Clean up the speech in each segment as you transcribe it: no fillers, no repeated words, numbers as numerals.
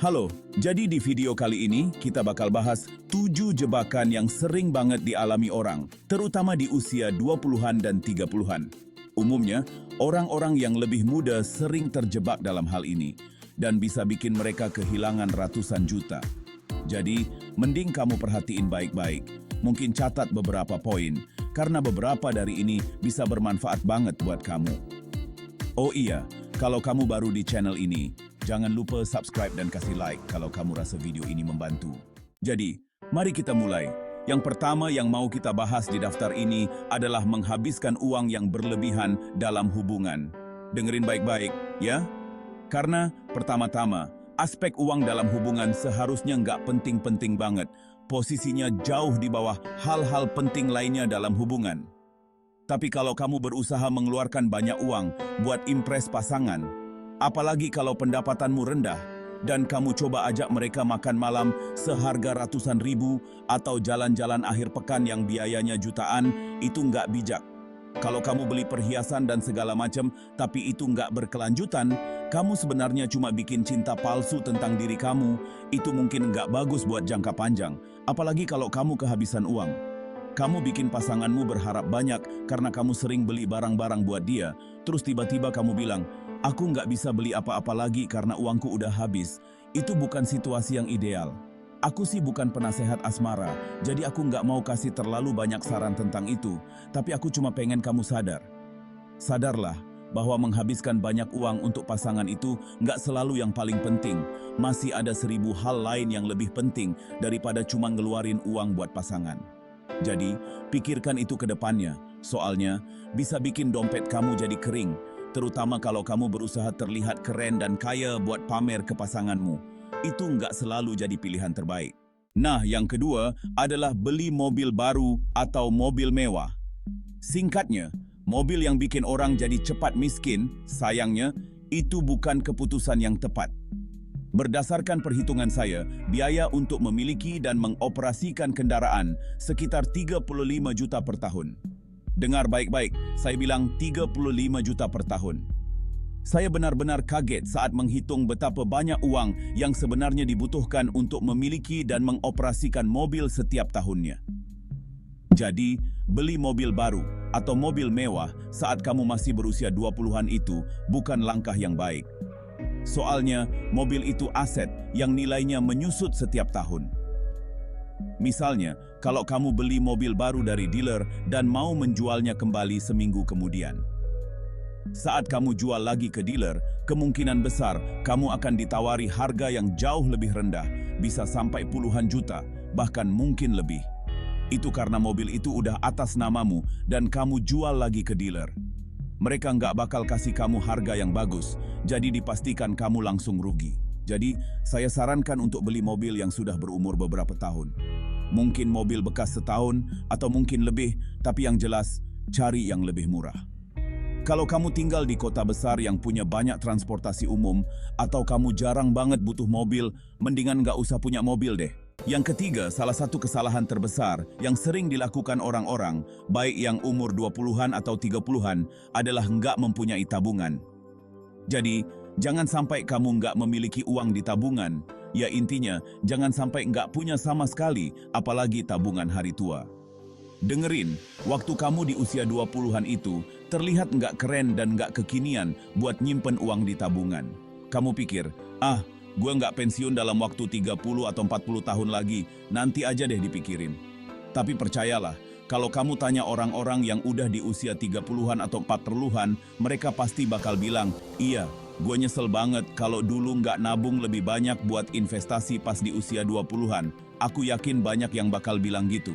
Halo, jadi di video kali ini kita bakal bahas 7 jebakan yang sering banget dialami orang, terutama di usia 20-an dan 30-an. Umumnya, orang-orang yang lebih muda sering terjebak dalam hal ini dan bisa bikin mereka kehilangan ratusan juta. Jadi, mending kamu perhatiin baik-baik. Mungkin catat beberapa poin, karena beberapa dari ini bisa bermanfaat banget buat kamu. Oh iya, kalau kamu baru di channel ini, jangan lupa subscribe dan kasih like kalau kamu rasa video ini membantu. Jadi, mari kita mulai. Yang pertama yang mau kita bahas di daftar ini adalah menghabiskan uang yang berlebihan dalam hubungan. Dengerin baik-baik, ya? Karena, pertama-tama, aspek uang dalam hubungan seharusnya nggak penting-penting banget. Posisinya jauh di bawah hal-hal penting lainnya dalam hubungan. Tapi kalau kamu berusaha mengeluarkan banyak uang buat impress pasangan, apalagi kalau pendapatanmu rendah, dan kamu coba ajak mereka makan malam seharga ratusan ribu atau jalan-jalan akhir pekan yang biayanya jutaan, itu nggak bijak. Kalau kamu beli perhiasan dan segala macam, tapi itu nggak berkelanjutan, kamu sebenarnya cuma bikin cinta palsu tentang diri kamu. Itu mungkin nggak bagus buat jangka panjang, apalagi kalau kamu kehabisan uang. Kamu bikin pasanganmu berharap banyak karena kamu sering beli barang-barang buat dia, terus tiba-tiba kamu bilang, "Aku nggak bisa beli apa-apa lagi karena uangku udah habis." Itu bukan situasi yang ideal. Aku sih bukan penasehat asmara, jadi aku nggak mau kasih terlalu banyak saran tentang itu, tapi aku cuma pengen kamu sadar. Sadarlah bahwa menghabiskan banyak uang untuk pasangan itu nggak selalu yang paling penting. Masih ada 1000 hal lain yang lebih penting daripada cuma ngeluarin uang buat pasangan. Jadi, pikirkan itu ke depannya, soalnya bisa bikin dompet kamu jadi kering, terutama kalau kamu berusaha terlihat keren dan kaya buat pamer ke pasanganmu. Itu nggak selalu jadi pilihan terbaik. Nah, yang kedua adalah beli mobil baru atau mobil mewah. Singkatnya, mobil yang bikin orang jadi cepat miskin, sayangnya, itu bukan keputusan yang tepat. Berdasarkan perhitungan saya, biaya untuk memiliki dan mengoperasikan kendaraan sekitar 35 juta per tahun. Dengar baik-baik, saya bilang 35 juta per tahun. Saya benar-benar kaget saat menghitung betapa banyak uang yang sebenarnya dibutuhkan untuk memiliki dan mengoperasikan mobil setiap tahunnya. Jadi, beli mobil baru atau mobil mewah saat kamu masih berusia 20-an itu bukan langkah yang baik. Soalnya, mobil itu aset yang nilainya menyusut setiap tahun. Misalnya, kalau kamu beli mobil baru dari dealer dan mau menjualnya kembali seminggu kemudian. Saat kamu jual lagi ke dealer, kemungkinan besar kamu akan ditawari harga yang jauh lebih rendah, bisa sampai puluhan juta, bahkan mungkin lebih. Itu karena mobil itu udah atas namamu dan kamu jual lagi ke dealer. Mereka nggak bakal kasih kamu harga yang bagus, jadi dipastikan kamu langsung rugi. Jadi, saya sarankan untuk beli mobil yang sudah berumur beberapa tahun. Mungkin mobil bekas setahun atau mungkin lebih, tapi yang jelas, cari yang lebih murah. Kalau kamu tinggal di kota besar yang punya banyak transportasi umum, atau kamu jarang banget butuh mobil, mendingan nggak usah punya mobil deh. Yang ketiga, salah satu kesalahan terbesar yang sering dilakukan orang-orang, baik yang umur 20-an atau 30-an, adalah nggak mempunyai tabungan. Jadi, jangan sampai kamu nggak memiliki uang di tabungan. Ya intinya, jangan sampai nggak punya sama sekali, apalagi tabungan hari tua. Dengerin, waktu kamu di usia 20-an itu, terlihat nggak keren dan nggak kekinian buat nyimpen uang di tabungan. Kamu pikir, gue nggak pensiun dalam waktu 30 atau 40 tahun lagi, nanti aja deh dipikirin. Tapi percayalah, kalau kamu tanya orang-orang yang udah di usia 30-an atau 40-an, mereka pasti bakal bilang, iya, gue nyesel banget kalau dulu nggak nabung lebih banyak buat investasi pas di usia 20-an. Aku yakin banyak yang bakal bilang gitu.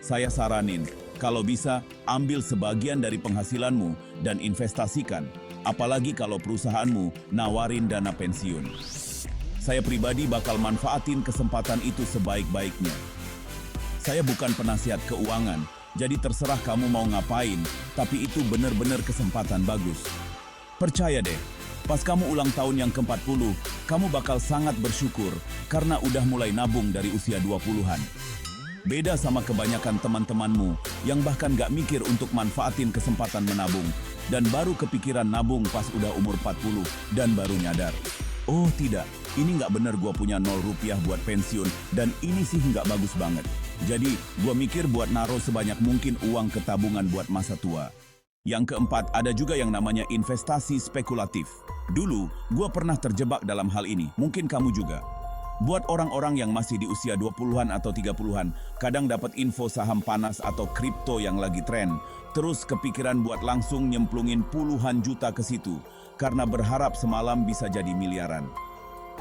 Saya saranin, kalau bisa, ambil sebagian dari penghasilanmu dan investasikan, apalagi kalau perusahaanmu nawarin dana pensiun. Saya pribadi bakal manfaatin kesempatan itu sebaik-baiknya. Saya bukan penasihat keuangan, jadi terserah kamu mau ngapain, tapi itu benar-benar kesempatan bagus. Percaya deh, pas kamu ulang tahun yang ke-40, kamu bakal sangat bersyukur karena udah mulai nabung dari usia 20-an. Beda sama kebanyakan teman-temanmu yang bahkan gak mikir untuk manfaatin kesempatan menabung dan baru kepikiran nabung pas udah umur 40 dan baru nyadar. Oh tidak, ini nggak bener gua punya 0 rupiah buat pensiun, dan ini sih nggak bagus banget. Jadi, gua mikir buat naruh sebanyak mungkin uang ke tabungan buat masa tua. Yang keempat, ada juga yang namanya investasi spekulatif. Dulu, gua pernah terjebak dalam hal ini, mungkin kamu juga. Buat orang-orang yang masih di usia 20-an atau 30-an, kadang dapat info saham panas atau kripto yang lagi tren, terus kepikiran buat langsung nyemplungin puluhan juta ke situ, karena berharap semalam bisa jadi miliaran.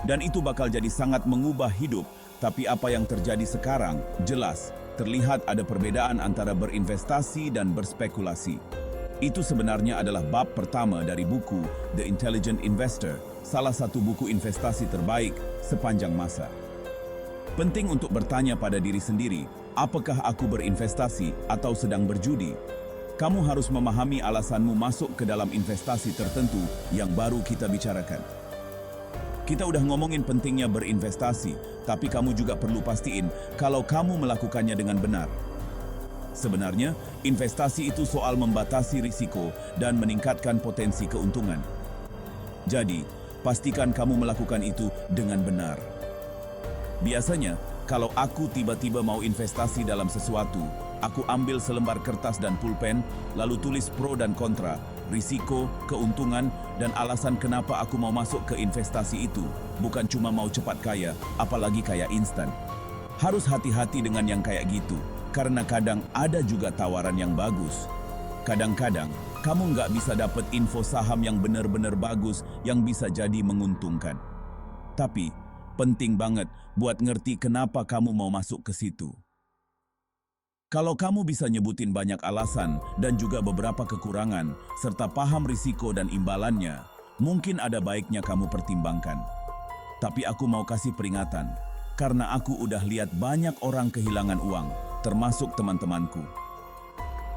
Dan itu bakal jadi sangat mengubah hidup, tapi apa yang terjadi sekarang, jelas, terlihat ada perbedaan antara berinvestasi dan berspekulasi. Itu sebenarnya adalah bab pertama dari buku The Intelligent Investor, salah satu buku investasi terbaik sepanjang masa. Penting untuk bertanya pada diri sendiri, apakah aku berinvestasi atau sedang berjudi? Kamu harus memahami alasanmu masuk ke dalam investasi tertentu yang baru kita bicarakan. Kita udah ngomongin pentingnya berinvestasi, tapi kamu juga perlu pastiin kalau kamu melakukannya dengan benar. Sebenarnya, investasi itu soal membatasi risiko dan meningkatkan potensi keuntungan. Jadi, pastikan kamu melakukan itu dengan benar. Biasanya, kalau aku tiba-tiba mau investasi dalam sesuatu, aku ambil selembar kertas dan pulpen, lalu tulis pro dan kontra, risiko, keuntungan, dan alasan kenapa aku mau masuk ke investasi itu. Bukan cuma mau cepat kaya, apalagi kaya instan. Harus hati-hati dengan yang kayak gitu, karena kadang ada juga tawaran yang bagus. Kadang-kadang, kamu nggak bisa dapat info saham yang benar-benar bagus yang bisa jadi menguntungkan. Tapi, penting banget buat ngerti kenapa kamu mau masuk ke situ. Kalau kamu bisa nyebutin banyak alasan dan juga beberapa kekurangan, serta paham risiko dan imbalannya, mungkin ada baiknya kamu pertimbangkan. Tapi aku mau kasih peringatan, karena aku udah lihat banyak orang kehilangan uang, termasuk teman-temanku.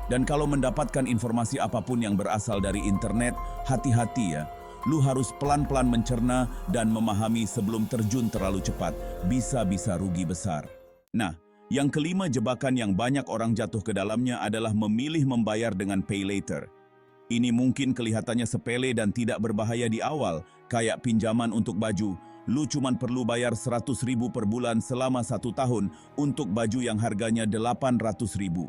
Dan kalau mendapatkan informasi apapun yang berasal dari internet, hati-hati ya. Lu harus pelan-pelan mencerna dan memahami sebelum terjun terlalu cepat, bisa-bisa rugi besar. Nah, yang kelima jebakan yang banyak orang jatuh ke dalamnya adalah memilih membayar dengan pay later. Ini mungkin kelihatannya sepele dan tidak berbahaya di awal, kayak pinjaman untuk baju. Lu cuman perlu bayar 100.000 per bulan selama 1 tahun untuk baju yang harganya 800.000.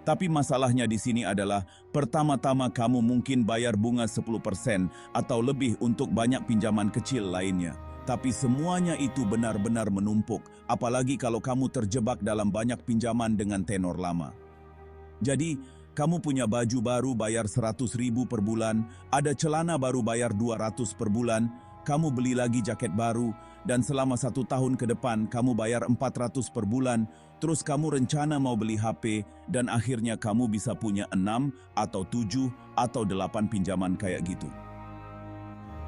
Tapi masalahnya di sini adalah, pertama-tama kamu mungkin bayar bunga 10% atau lebih untuk banyak pinjaman kecil lainnya. Tapi semuanya itu benar-benar menumpuk, apalagi kalau kamu terjebak dalam banyak pinjaman dengan tenor lama. Jadi, kamu punya baju baru bayar 100.000 per bulan, ada celana baru bayar 200 per bulan, kamu beli lagi jaket baru, dan selama 1 tahun ke depan kamu bayar 400 per bulan, terus kamu rencana mau beli HP, dan akhirnya kamu bisa punya 6 atau 7 atau 8 pinjaman kayak gitu.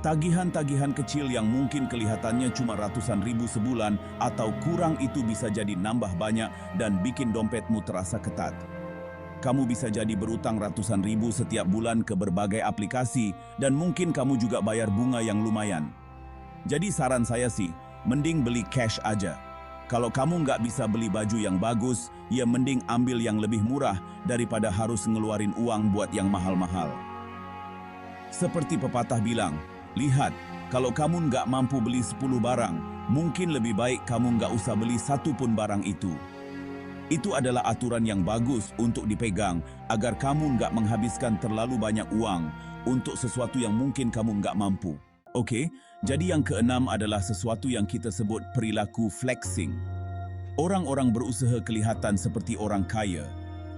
Tagihan-tagihan kecil yang mungkin kelihatannya cuma ratusan ribu sebulan atau kurang itu bisa jadi nambah banyak dan bikin dompetmu terasa ketat. Kamu bisa jadi berutang ratusan ribu setiap bulan ke berbagai aplikasi dan mungkin kamu juga bayar bunga yang lumayan. Jadi saran saya sih, mending beli cash aja. Kalau kamu nggak bisa beli baju yang bagus, ya mending ambil yang lebih murah daripada harus ngeluarin uang buat yang mahal-mahal. Seperti pepatah bilang, lihat, kalau kamu nggak mampu beli 10 barang, mungkin lebih baik kamu nggak usah beli 1 pun barang itu. Itu adalah aturan yang bagus untuk dipegang agar kamu nggak menghabiskan terlalu banyak uang untuk sesuatu yang mungkin kamu nggak mampu. Oke, jadi yang keenam adalah sesuatu yang kita sebut perilaku flexing. Orang-orang berusaha kelihatan seperti orang kaya,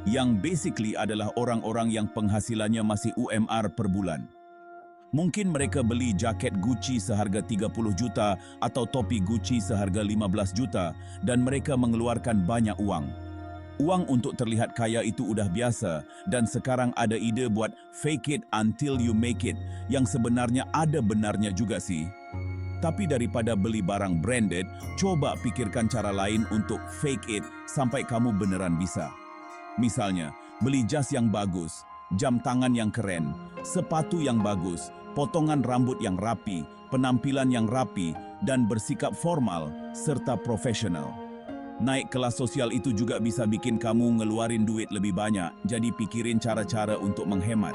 yang basically adalah orang-orang yang penghasilannya masih UMR per bulan. Mungkin mereka beli jaket Gucci seharga 30 juta atau topi Gucci seharga 15 juta dan mereka mengeluarkan banyak uang. Uang untuk terlihat kaya itu udah biasa dan sekarang ada ide buat fake it until you make it yang sebenarnya ada benarnya juga sih. Tapi daripada beli barang branded, coba pikirkan cara lain untuk fake it sampai kamu beneran bisa. Misalnya, beli jas yang bagus, jam tangan yang keren, sepatu yang bagus, potongan rambut yang rapi, penampilan yang rapi, dan bersikap formal serta profesional. Naik kelas sosial itu juga bisa bikin kamu ngeluarin duit lebih banyak, jadi pikirin cara-cara untuk menghemat.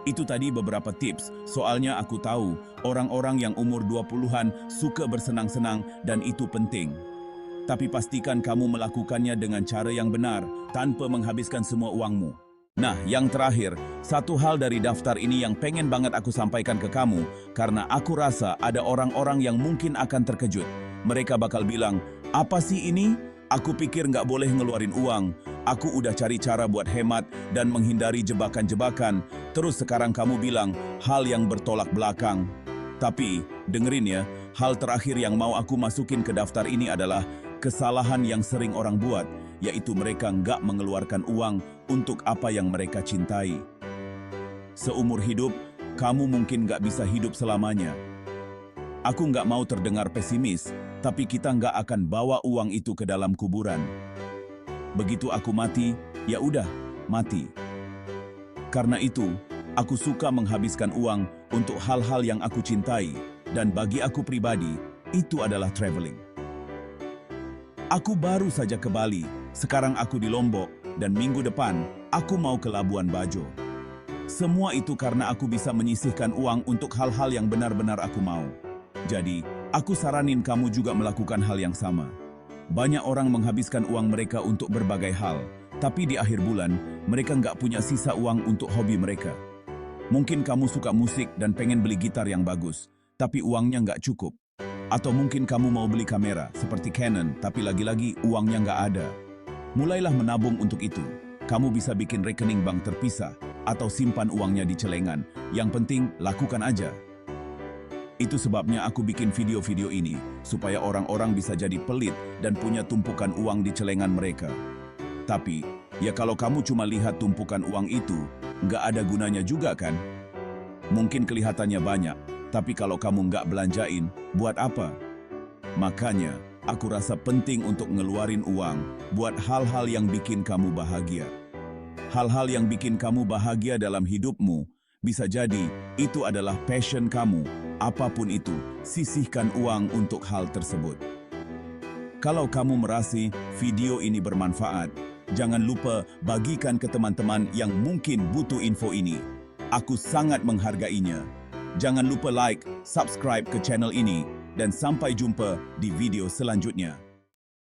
Itu tadi beberapa tips, soalnya aku tahu orang-orang yang umur 20-an suka bersenang-senang dan itu penting. Tapi pastikan kamu melakukannya dengan cara yang benar, tanpa menghabiskan semua uangmu. Nah, yang terakhir, satu hal dari daftar ini yang pengen banget aku sampaikan ke kamu, karena aku rasa ada orang-orang yang mungkin akan terkejut. Mereka bakal bilang, apa sih ini? Aku pikir nggak boleh ngeluarin uang. Aku udah cari cara buat hemat dan menghindari jebakan-jebakan. Terus sekarang kamu bilang hal yang bertolak belakang. Tapi, dengerin ya, hal terakhir yang mau aku masukin ke daftar ini adalah kesalahan yang sering orang buat, yaitu mereka nggak mengeluarkan uang untuk apa yang mereka cintai. Seumur hidup, kamu mungkin nggak bisa hidup selamanya. Aku nggak mau terdengar pesimis, tapi kita nggak akan bawa uang itu ke dalam kuburan. Begitu aku mati, ya udah, mati. Karena itu, aku suka menghabiskan uang untuk hal-hal yang aku cintai, dan bagi aku pribadi, itu adalah traveling. Aku baru saja ke Bali, sekarang aku di Lombok, dan minggu depan, aku mau ke Labuan Bajo. Semua itu karena aku bisa menyisihkan uang untuk hal-hal yang benar-benar aku mau. Jadi, aku saranin kamu juga melakukan hal yang sama. Banyak orang menghabiskan uang mereka untuk berbagai hal, tapi di akhir bulan, mereka nggak punya sisa uang untuk hobi mereka. Mungkin kamu suka musik dan pengen beli gitar yang bagus, tapi uangnya nggak cukup. Atau mungkin kamu mau beli kamera seperti Canon, tapi lagi-lagi uangnya nggak ada. Mulailah menabung untuk itu. Kamu bisa bikin rekening bank terpisah, atau simpan uangnya di celengan. Yang penting, lakukan aja. Itu sebabnya aku bikin video-video ini, supaya orang-orang bisa jadi pelit dan punya tumpukan uang di celengan mereka. Tapi, ya kalau kamu cuma lihat tumpukan uang itu, nggak ada gunanya juga kan? Mungkin kelihatannya banyak, tapi kalau kamu nggak belanjain, buat apa? Makanya, aku rasa penting untuk ngeluarin uang buat hal-hal yang bikin kamu bahagia. Hal-hal yang bikin kamu bahagia dalam hidupmu, bisa jadi itu adalah passion kamu. Apapun itu, sisihkan uang untuk hal tersebut. Kalau kamu merasa video ini bermanfaat, jangan lupa bagikan ke teman-teman yang mungkin butuh info ini. Aku sangat menghargainya. Jangan lupa like, subscribe ke channel ini, dan sampai jumpa di video selanjutnya.